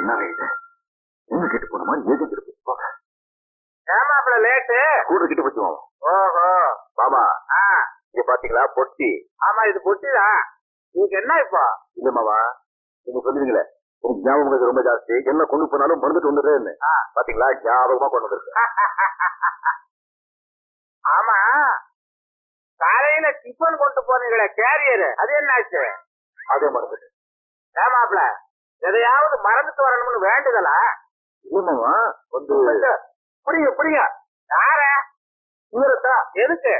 என்ன இது? என்ன கேட்டு போன மாதிரி ஏஜென்ட் இருக்கு. ஏமா அப்பல லேட்டு கூட கிட்ட போச்சுமா? ஓஹோ மாமா இங்க பாத்தீங்களா பொட்டி? ஆமா இது பொட்டிதான். இதுக்கு என்ன இப்போ? இல்ல மாமா, நீங்க சொல்லுவீங்களே எனக்கு ஞாபகம் ரொம்ப ஜாஸ்தி, என்ன கொண்டு போனாலும் மறந்துட்டு வந்துடுறேன்னு. பாத்தீங்களா ஞாபகமா கொண்டு வந்துருக்கு. ஆமா காலையில டிஃபன் கொண்டு போனீங்களே கேரியர், அது என்னாச்சு? அதே மறந்துட்டு. ஏமாப்ல எதையாவது மறந்துட்டு வரணும்னு வேண்டுதலா? இல்ல மாமா வந்து புரியுங்க புரியுங்க. யார? இவரத்தா எதுக்கு?